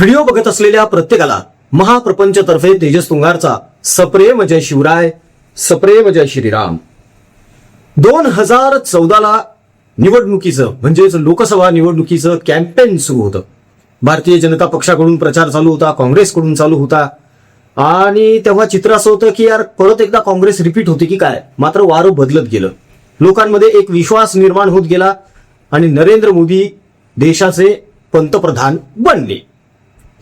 Video बघत असलेल्या प्रत्येकाला महाप्रपंचतर्फे तेजस तुंगारचा सप्रेम जय शिवराय, सप्रेम जय श्रीराम. 2014ला निवडणुकीचं म्हणजेच लोकसभा निवडणुकीचं कॅम्पेन सुरू होतं. भारतीय जनता पक्षाकडून प्रचार चालू होता, काँग्रेसकडून चालू होता. आणि तेव्हा चित्र असं होतं की यार परत एकदा काँग्रेस रिपीट होती की काय. मात्र वारं बदलत गेलं. लोकांमध्ये एक विश्वास निर्माण होत गेला आणि नरेंद्र मोदी देशाचे पंतप्रधान बनले,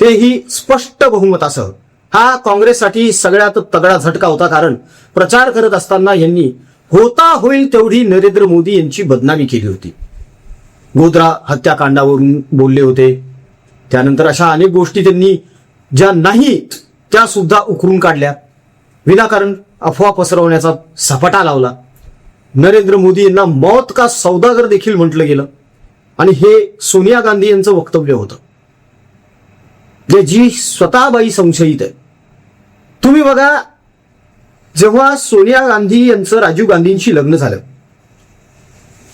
तेही स्पष्ट बहुमतासह. हा काँग्रेससाठी सगळ्यात तगडा झटका होता, कारण प्रचार करत असताना यांनी होता होईल तेवढी नरेंद्र मोदी यांची बदनामी केली होती. गोध्रा हत्याकांडावरून बोलले होते. त्यानंतर अशा अनेक गोष्टी त्यांनी ज्या नाहीत त्या सुद्धा उकरून काढल्या. विनाकारण अफवा पसरवण्याचा सपाटा लावला. नरेंद्र मोदी यांना मौत का सौदागर देखील म्हटलं गेलं. आणि हे सोनिया गांधी यांचं वक्तव्य होतं, जे जी स्वतःबाई संशयित आहे. तुम्ही बघा, जेव्हा सोनिया गांधी यांचं राजीव गांधींशी लग्न झालं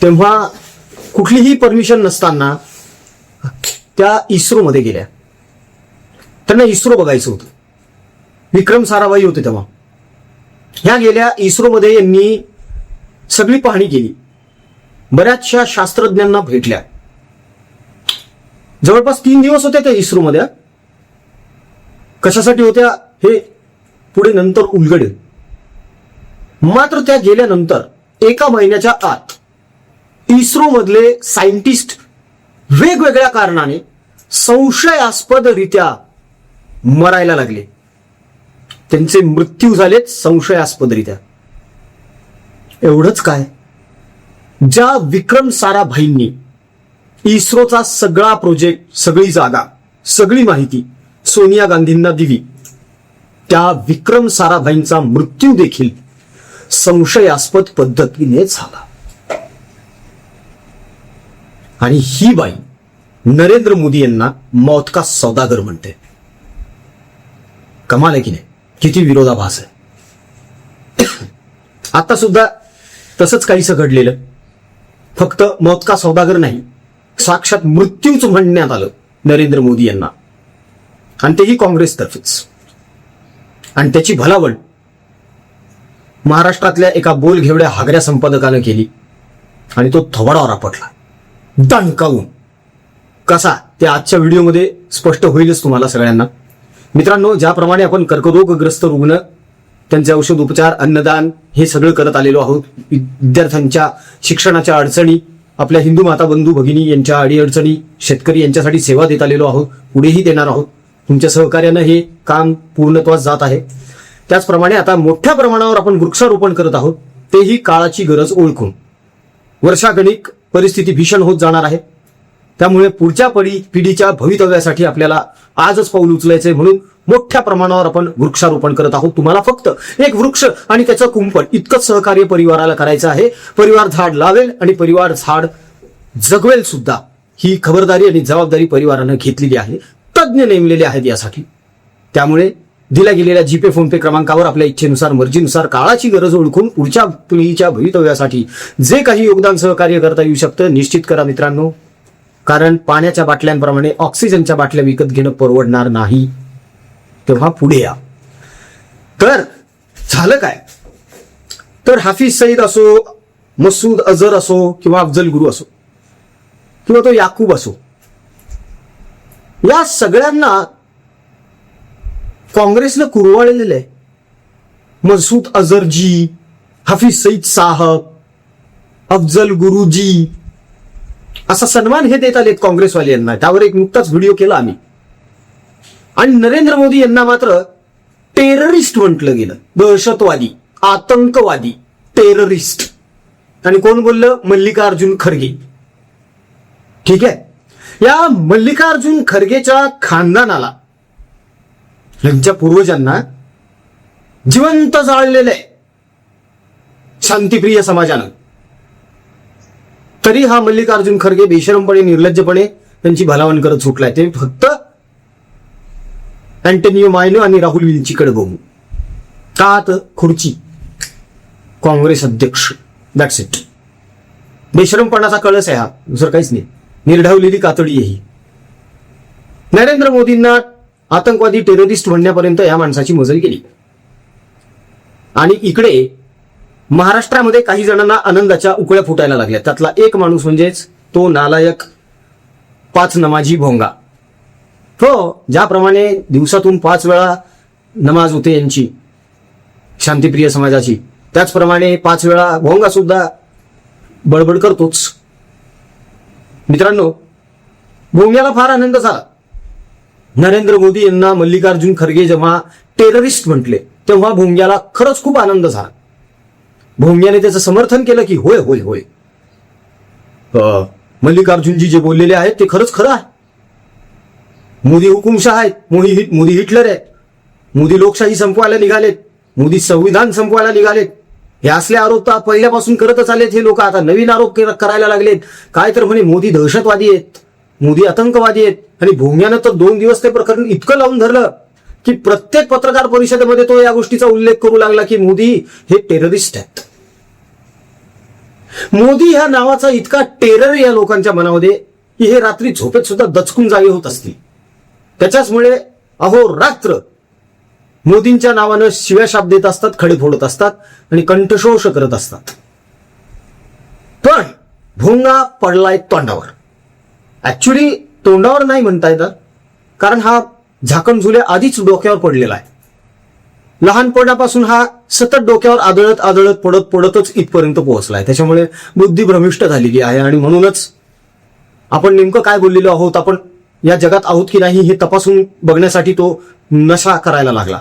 तेव्हा कुठलीही परमिशन नसताना त्या इस्रोमध्ये गेल्या. त्यांना इस्रो बघायचं होतं. विक्रम साराभाई होते तेव्हा. ह्या गेल्या इस्रोमध्ये. यांनी सगळी पाहणी केली, बऱ्याचशा शास्त्रज्ञांना भेटल्या. जवळपास 3 दिवस होत्या त्या इस्रोमध्ये. कशासाठी होत्या हे पुढे नंतर उलगडेल. मात्र त्या गेल्यानंतर 1 महिन्याच्या आत इस्रो मधले सायंटिस्ट वेगवेगळ्या कारणाने संशयास्पदरित्या मरायला लागले. त्यांचे मृत्यू झालेत संशयास्पदरित्या. एवढंच काय, ज्या विक्रम साराभाईंनी इस्रोचा सगळा प्रोजेक्ट, सगळी जागा, सगळी माहिती सोनिया गांधींना दिली, त्या विक्रम साराभाईंचा मृत्यू देखील संशयास्पद पद्धतीने झाला. आणि ही बाई नरेंद्र मोदी यांना मौत का सौदागर म्हणते. कमाल आहे की नाही? किती विरोधाभास आहे. आता सुद्धा तसंच काहीसं घडलेलं. फक्त मौत का सौदागर नाही, साक्षात मृत्यूच म्हणण्यात आलं नरेंद्र मोदी यांना, आणि तेही काँग्रेसतर्फेच. आणि त्याची भलावण महाराष्ट्रातल्या एका बोलघेवड्या हागऱ्या संपादकानं केली आणि तो थोबाडावर आपटला दणकावून. कसा ते आजच्या व्हिडिओमध्ये स्पष्ट होईलच तुम्हाला सगळ्यांना. मित्रांनो, ज्याप्रमाणे आपण कर्करोगग्रस्त रुग्ण, त्यांचे औषध उपचार, अन्नदान हे सगळं करत आलेलो आहोत, विद्यार्थ्यांच्या शिक्षणाच्या अडचणी, आपल्या हिंदू माता बंधू भगिनी यांच्या अडीअडचणी, शेतकरी यांच्यासाठी सेवा देत आलेलो आहोत, पुढेही देणार आहोत. तुमच्या सहकार्यानं हे काम पूर्णत्वास जात आहे. त्याचप्रमाणे आता मोठ्या प्रमाणावर आपण वृक्षारोपण करत आहोत, तेही काळाची गरज ओळखून. वर्षागणिक परिस्थिती भीषण होत जाणार आहे, त्यामुळे पुढच्या पिढीच्या भवितव्यासाठी आपल्याला आजच पाऊल उचलायचंय. म्हणून मोठ्या प्रमाणावर आपण वृक्षारोपण करत आहोत. तुम्हाला फक्त एक वृक्ष आणि त्याचं कुंपण इतकंच सहकार्य परिवाराला करायचं आहे. परिवार झाड लावेल आणि परिवार झाड जगवेल सुद्धा, ही खबरदारी आणि जबाबदारी परिवारानं घेतलेली आहे. तज्ज्ञ नेमलेले आहेत यासाठी. त्यामुळे दिल्या गेलेल्या जीपे फोनपे क्रमांकावर आपल्या इच्छेनुसार, मर्जीनुसार, काळाची गरज ओळखून पुढच्या पिढीच्या भवितव्यासाठी जे काही योगदान सहकार्य करता येऊ शकतं निश्चित करा मित्रांनो. कारण पाण्याच्या बाटल्यांप्रमाणे ऑक्सिजनच्या बाटल्या विकत घेणं परवडणार नाही. तेव्हा पुढे या. तर झालं काय, तर हाफिज सईद असो, मसूद अझर असो, किंवा अफजल गुरु असो, किंवा तो याकूब असो, या सगळ्यांना काँग्रेसनं कुरवाळलेलं आहे. मसूद अझरजी, हाफिज सईद साहब, अफजल गुरुजी, असा सन्मान हे देत आलेत काँग्रेसवाले यांना. त्यावर एक नुकताच व्हिडिओ केला आम्ही. आणि नरेंद्र मोदी यांना मात्र टेररिस्ट म्हटलं गेलं. दहशतवादी, आतंकवादी, टेररिस्ट. आणि कोण बोललं? मल्लिकार्जुन खरगे. ठीक आहे, या मल्लिकार्जुन खरगेच्या खानदानाला, यांच्या पूर्वजांना जिवंत जाळलेलं आहे शांतिप्रिय समाजानं. तरी हा मल्लिकार्जुन खरगे बेशरमपणे, निर्लज्जपणे त्यांची भलावण करत सुटलाय. ते फक्त अँटोनियो मायनो आणि राहुल विंचीकडे बघू. का तर खुर्ची, काँग्रेस अध्यक्ष, दॅट्स इट. बेशरमपणाचा कळस आहे हा, दुसरं काहीच नाही. निर्ढावलेली कातडी आहे ही. नरेंद्र मोदींना आतंकवादी टेररिस्ट म्हणण्यापर्यंत या माणसाची मजल केली. आणि इकडे महाराष्ट्रामध्ये काही जणांना आनंदाच्या उकळ्या फुटायला लागल्या. त्यातला एक माणूस म्हणजेच तो नालायक 5 नमाजी भोंगा. हो, ज्याप्रमाणे दिवसातून 5 वेळा नमाज होते यांची शांतिप्रिय समाजाची, त्याचप्रमाणे 5 वेळा भोंगा सुद्धा बडबड करतोच. मित्रांनो, भोंग्याला फार आनंद झाला. नरेंद्र मोदी यांना मल्लिकार्जुन खरगे जेव्हा टेररिस्ट म्हटले तेव्हा भोंग्याला खरंच खूप आनंद झाला. भोंग्याने त्याचं समर्थन केलं की होय होय होय, मल्लिकार्जुनजी जे बोललेले आहेत ते खरंच खरं आहे. मोदी हुकुमशाह आहेत, मोदी हिटलर आहेत, मोदी लोकशाही संपवायला निघालेत, मोदी संविधान संपवायला निघालेत. हे असले आरोप तर पहिल्यापासून करतच आलेत हे लोक. आता नवीन आरोप करायला लागलेत. काय तर म्हणे मोदी दहशतवादी आहेत, मोदी आतंकवादी आहेत. आणि भोंग्यानं तर 2 दिवस ते प्रकरण इतकं लावून धरलं की प्रत्येक पत्रकार परिषदेमध्ये तो या गोष्टीचा उल्लेख करू लागला की मोदी हे टेररिस्ट आहेत. मोदी ह्या नावाचा इतका टेरर या लोकांच्या मनामध्ये की हे रात्री झोपेत सुद्धा दचकून जागे होत असतील. त्याच्याचमुळे अहोरात्र मोदींच्या नावानं शिव्याशाप देत असतात, खडे फोडत असतात आणि कंठशोष करत असतात. पण भोंगा पडलाय तोंडावर. ऍक्च्युली तोंडावर नाही म्हणता येतं, कारण हा झाकण झुले आधीच डोक्यावर पडलेला आहे. लहानपणापासून हा सतत डोक्यावर आदळत आदळत पडतच इथपर्यंत पोहोचलाय. त्याच्यामुळे बुद्धी भ्रमिष्ट झालेली आहे. आणि म्हणूनच आपण नेमकं काय बोललेलो आहोत, आपण या जगात आहोत की नाही हे तपासून बघण्यासाठी तो नशा करायला लागला.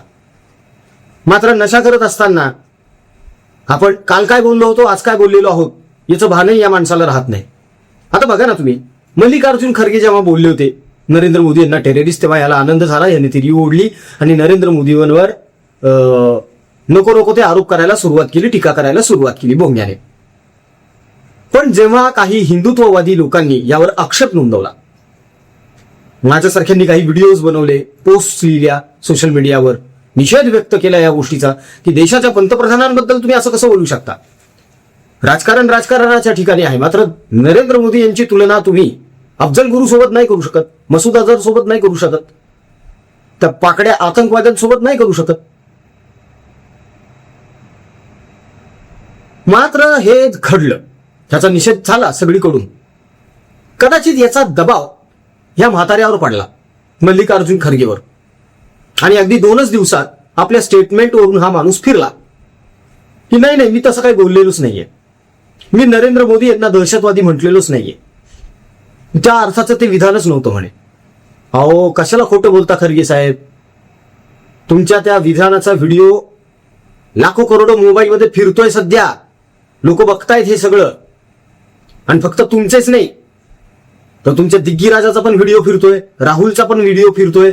मात्र नशा करत असताना आपण काल काय बोललो होतो, आज काय बोललेलो आहोत याचं भानही या माणसाला राहत नाही. आता बघा ना तुम्ही, मल्लिकार्जुन खरगे जेव्हा बोलले होते नरेंद्र मोदी यांना टेररिस्ट, तेव्हा याला आनंद झाला. यांनी ती रिव ओढली आणि नरेंद्र मोदींवर नको ते आरोप करायला सुरुवात केली, टीका करायला सुरुवात केली भोंग्याने. पण जेव्हा काही हिंदुत्ववादी लोकांनी यावर आक्षेप नोंदवला, माझ्यासारख्यांनी काही व्हिडिओज बनवले, पोस्ट लिहिल्या सोशल मीडियावर, निषेध व्यक्त केला या गोष्टीचा की देशाच्या पंतप्रधानांबद्दल तुम्ही असं कसं बोलू शकता. राजकारण राजकारणाच्या ठिकाणी आहे, मात्र नरेंद्र मोदी यांची तुलना तुम्ही अफजल गुरु सोबत नाही करू शकत, मसूद अझहर सोबत नाही करू शकत, त्या पाकड्या आतंकवाद्यांसोबत नाही करू शकत. मात्र हे घडलं, ह्याचा निषेध झाला सगळीकडून. कदाचित याचा दबाव या म्हाताऱ्यावर पडला, मल्लिकार्जुन खरगेवर. आणि अगदी 2च दिवसात आपल्या स्टेटमेंटवरून हा माणूस फिरला की नाही मी तसं काही बोललेलोच नाहीये, मी नरेंद्र मोदी यांना दहशतवादी म्हटलेलोच नाहीये. त्या अर्थाचं ते विधानच नव्हतं म्हणे. अहो, कशाला खोटं बोलता खरगे साहेब. तुमच्या त्या विधानाचा व्हिडिओ लाखो करोडो मोबाईलमध्ये फिरतोय सध्या, लोक बघतायत हे सगळं. आणि फक्त तुमचेच नाही तर तुमच्या दिग्गीराजाचा पण व्हिडिओ फिरतोय, राहुलचा पण व्हिडिओ फिरतोय,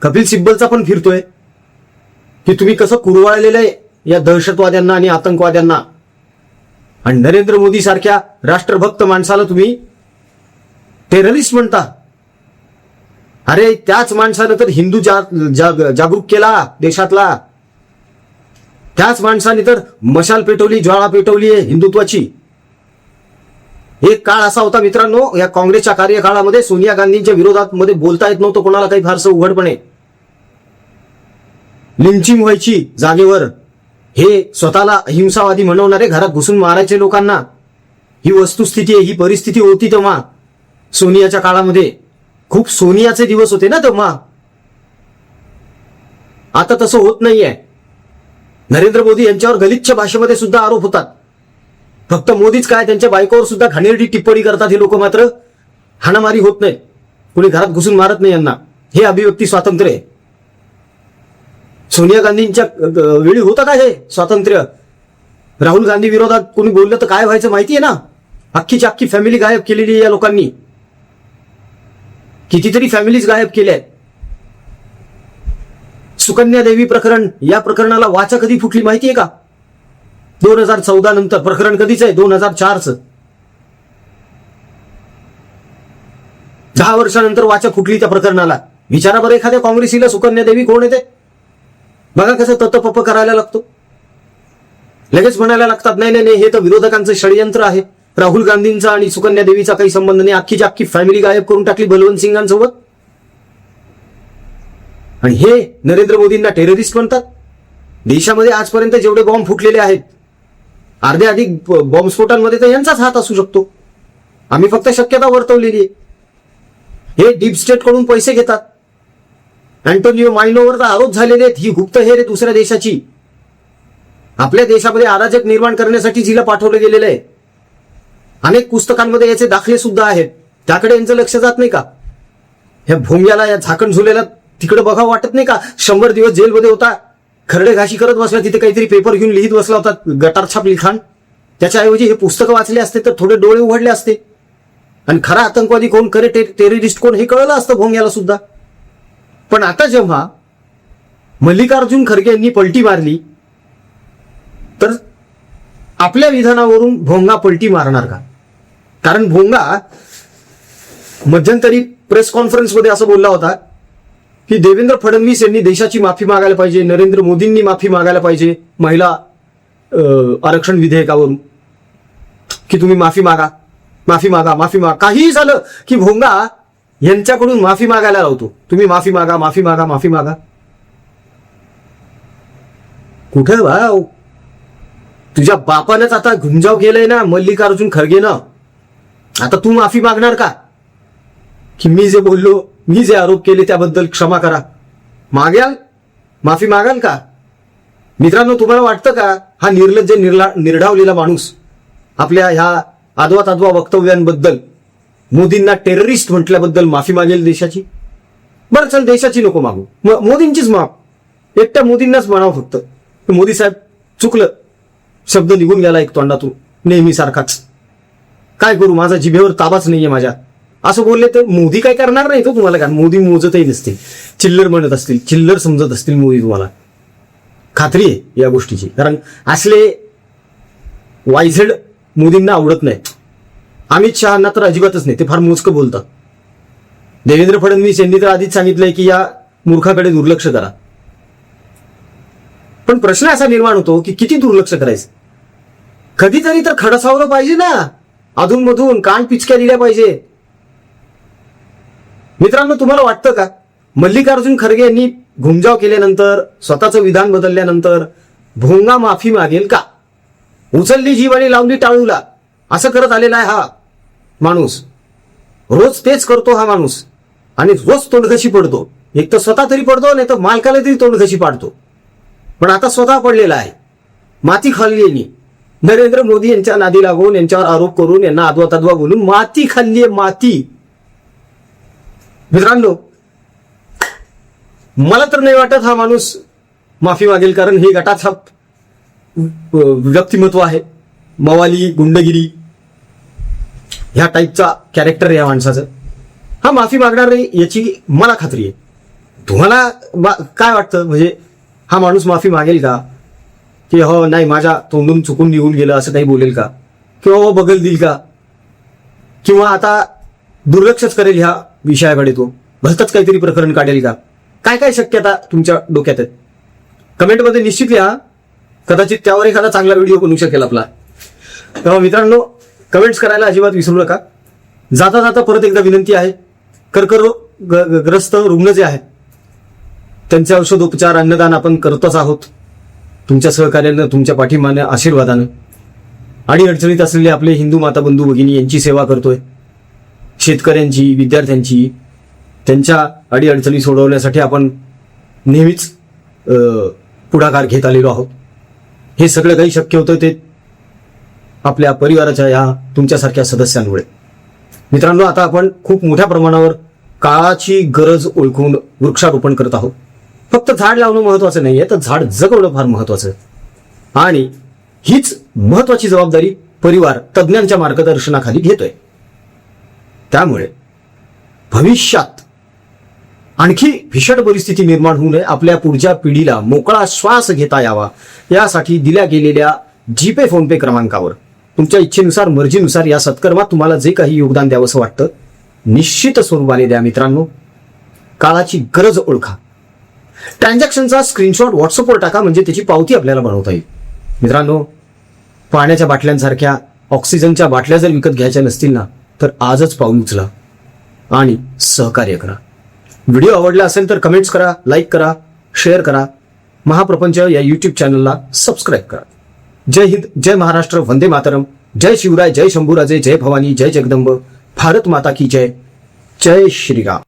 कपिल सिब्बलचा पण फिरतोय की तुम्ही कसं कुरवाळलेलं आहे या दहशतवाद्यांना आणि आतंकवाद्यांना. आणि नरेंद्र मोदी सारख्या राष्ट्रभक्त माणसाला तुम्ही टेररिस्ट म्हणता. अरे, त्याच माणसानं तर हिंदू जागरूक केला देशातला. त्याच माणसाने तर मशाल पेटवली, ज्वाळा पेटवली आहे हिंदुत्वाची. एक काळ असा होता मित्रांनो, या काँग्रेसच्या कार्यकाळामध्ये सोनिया गांधींच्या विरोधात मध्ये बोलता येत नव्हतं कोणाला काही फारसं उघडपणे. लिंचिंग व्हायची जागेवर. हे स्वतःला अहिंसावादी म्हणवणारे घरात घुसून मारायचे लोकांना. ही वस्तुस्थिती आहे, ही परिस्थिती होती तेव्हा सोनियाच्या काळामध्ये. खूप सोनियाचे दिवस होते ना तेव्हा. आता तसं होत नाहीये. नरेंद्र मोदी यांच्यावर गलिच्छ भाषेमध्ये सुद्धा आरोप होतात. फक्त मोदीच काय, त्यांच्या बायकोवर सुद्धा घाणेरडी टिप्पणी करतात हे लोक. मात्र हाणामारी होत नाही, कुणी घरात घुसून मारत नाही यांना. हे अभिव्यक्ती स्वातंत्र्य आहे. सोनिया गांधींच्या वेळी होतं का हे स्वातंत्र्य? राहुल गांधी विरोधात कोणी बोललं तर काय व्हायचं माहितीये ना. अख्खीची अख्खी फॅमिली गायब केलेली या लोकांनी. कितीतरी फॅमिलीज गायब केल्या. सुकन्या देवी प्रकरण, या प्रकरणाला वाचा कधी फुटली माहितीये का? 2014 नंतर. प्रकरण कधीच आहे? 2004चं. 10 वर्षानंतर वाचा फुटली त्या प्रकरणाला. विचारा बरं एखाद्या काँग्रेसीला सुकन्या देवी कोण येते. बघा कसं ततपप करायला लागतो. लगेच म्हणायला लागतात नाही हे तर विरोधकांचं षडयंत्र आहे. राहुल गांधींचा आणि सुकन्या देवीचा काही संबंध नाही. अख्खीची अख्खी फॅमिली गायब करून टाकली बलवंत सिंगांसोबत. आणि हे नरेंद्र मोदींना टेररिस्ट म्हणतात. देशामध्ये आजपर्यंत जेवढे बॉम्ब फुटलेले आहेत, अर्धे अधिक बॉम्बस्फोटांमध्ये तर यांचाच हात असू शकतो. आम्ही फक्त शक्यता वर्तवलेली आहे. हे डीप स्टेट कडून पैसे घेतात. अँटोनियो माइनोवर तर आरोप झालेले आहेत, ही गुप्तहेर आहे दुसऱ्या देशाची. आपल्या देशामध्ये अराजक निर्माण करण्यासाठी जिला पाठवलं गेलेलं आहे. अनेक पुस्तकांमध्ये याचे दाखले सुद्धा आहेत. त्याकडे यांचं लक्ष जात नाही का? ह्या भोंग्याला, या झाकण झुलेला तिकडे बघावं वाटत नाही का? 100 दिवस जेलमध्ये होता, खरडे घाशी करत बसला, तिथे काहीतरी पेपर घेऊन लिहित बसला होता, गटारछाप लिखाण. त्याच्याऐवजी हे पुस्तकं वाचले असते तर थोडे डोळे उघडले असते आणि खरा आतंकवादी कोण, खरे टेररिस्ट कोण हे कळलं असतं भोंग्याला सुद्धा. पण आता जेव्हा मल्लिकार्जुन खरगे यांनी पलटी मारली, तर आपल्या विधानावरून भोंगा पलटी मारणार का? कारण भोंगा मध्यंतरी प्रेस कॉन्फरन्समध्ये असं बोलला होता की देवेंद्र फडणवीस यांनी देशाची माफी मागायला पाहिजे, नरेंद्र मोदींनी माफी मागायला पाहिजे महिला आरक्षण विधेयकावरून, की तुम्ही माफी मागा, माफी मागा, माफी मागा. काहीही झालं की भोंगा यांच्याकडून माफी मागायला लावतो. तुम्ही माफी मागा, माफी मागा, माफी मागा. कुठे भाऊ, तुझ्या बापानंच आता घुमजाव केलंय ना मल्लिकार्जुन खरगेनं. आता तू माफी मागणार का? की मी जे बोललो, मी जे आरोप केले त्याबद्दल क्षमा करा, मागाल, माफी मागाल का? मित्रांनो, तुम्हाला वाटतं का हा निर्लज्ज निर्ढावलेला माणूस आपल्या ह्या आदवा तादवा वक्तव्यांबद्दल, मोदींना टेररिस्ट म्हटल्याबद्दल माफी मागेल देशाची? बरं चल, देशाची नको मागू, मोदींचीच माफ. एकट्या मोदींनाच म्हणावं फक्त, मोदी साहेब चुकलं, शब्द निघून गेला एक तोंडातून नेहमी सारखाच. काय करू, माझा जिभेवर ताबाच नाहीये माझ्या, असं बोलले तर मोदी काय करणार नाही तो तुम्हाला. का मोदी मोजतही नसतील, चिल्लर म्हणत असतील, चिल्लर समजत असतील मोदी तुम्हाला. खात्री आहे या गोष्टीची. कारण असले वायझेड मोदींना आवडत नाहीत. अमित शहाना तर अजिबातच नाही, ते फार मोजकं बोलतात. देवेंद्र फडणवीस यांनी तर आधीच सांगितलंय की या मूर्खाकडे दुर्लक्ष करा. पण प्रश्न असा निर्माण होतो की किती दुर्लक्ष करायचं? कधीतरी तर खडसावलं पाहिजे ना, अधूनमधून कान पिचक्या दिल्या पाहिजे. मित्रांनो, तुम्हाला वाटतं का मल्लिकार्जुन खरगे यांनी घुमजाव केल्यानंतर, स्वतःचं विधान बदलल्यानंतर भोंगा माफी मागेल का? उचलली जीव आणि लावली टाळूला, असं करत आलेला आहे हा माणूस. रोज तेच करतो हा माणूस आणि रोज तोंडघशी पडतो. एक तर स्वतः तरी पडतो, नाही तर मालकाला तरी तोंडघशी पाडतो. पण आता स्वतः पडलेला आहे, माती खाल्ली यांनी. नरेंद्र मोदी यांच्या नादी लागून, यांच्यावर आरोप करून, यांना आदवा तादवा बोलून माती खाल्ली आहे, माती. मित्रांनो, मला तर नाही वाटत हा माणूस माफी मागेल, कारण हे गटाछाप व्यक्तिमत्व आहे. मवाली, गुंडगिरी ह्या टाईपचा कॅरेक्टर आहे या माणसाचं. हा माफी मागणार नाही याची मला खात्री आहे. तुम्हाला काय वाटतं, म्हणजे हा माणूस माफी मागेल का? की हो नाही, माझ्या तोंडून चुकून निघून गेलं असं काही बोलेल का? किंवा हो बगल देईल का? किंवा आता दुर्लक्षच करेल ह्या विषयाकडे, तो भलतच काहीतरी प्रकरण काढेल का? काय काय शक्यता तुमच्या डोक्यात आहेत? कमेंटमध्ये निश्चित लिहा. कदाचित त्यावर एखादा चांगला व्हिडिओ बनवू शकेल आपला. तेव्हा मित्रांनो, कमेंट्स करायला अजिबात विसरू नका. जाता जाता परत एकदा विनंती आहे, कर्करोगग्रस्त रुग्ण जे आहेत त्यांचे औषधोपचार, अन्नदान आपण करतोच आहोत. तुमच्या सहकार्यानं, तुमच्या पाठिंबाने, आशीर्वादानं. अडीअडचणीत असलेले आपले हिंदू माता बंधू भगिनी यांची सेवा करतोय. शेतकऱ्यांची, विद्यार्थ्यांची, त्यांच्या अडीअडचणी सोडवण्यासाठी आपण नेहमीच पुढाकार घेत आलेलो आहोत. हे सगळं काही शक्य होतं ते आपल्या परिवाराच्या या तुमच्यासारख्या सदस्यांमुळे. मित्रांनो, आता आपण खूप मोठ्या प्रमाणावर काळाची गरज ओळखून वृक्षारोपण करत आहोत. फक्त झाड लावणं महत्वाचं नाहीये, तर झाड जगवणं फार महत्वाचं. आणि हीच महत्वाची जबाबदारी परिवार तज्ज्ञांच्या मार्गदर्शनाखाली घेतोय. त्यामुळे भविष्यात आणखी भीषण परिस्थिती निर्माण होऊ नये, आपल्या पुढच्या पिढीला मोकळा श्वास घेता यावा, यासाठी दिल्या गेलेल्या जीपे फोनपे क्रमांकावर तुमच्या इच्छेनुसार, मर्जीनुसार या सत्कर्मात तुम्हाला जे काही योगदान द्यावंसं वाटतं निश्चित स्वरूपाने द्या. मित्रांनो, काळाची गरज ओळखा. ट्रान्झॅक्शनचा स्क्रीनशॉट व्हॉट्सअपवर टाका, म्हणजे त्याची पावती आपल्याला बनवता येईल. मित्रांनो, पाण्याच्या बाटल्यांसारख्या ऑक्सिजनच्या बाटल्या जर विकत घ्यायच्या नसतील ना, तर आजच पाऊल उचला आणि सहकार्य करा. व्हिडिओ आवडला असेल तर कमेंट्स करा, लाईक करा, शेअर करा. महाप्रपंच या युट्यूब चॅनलला सबस्क्राईब करा. जय हिंद, जय महाराष्ट्र, वंदे मातरम, जय शिवराय, जय शंभूराजे, जय भवानी, जय जगदंब, भारत माता की जय, जय श्रीराम.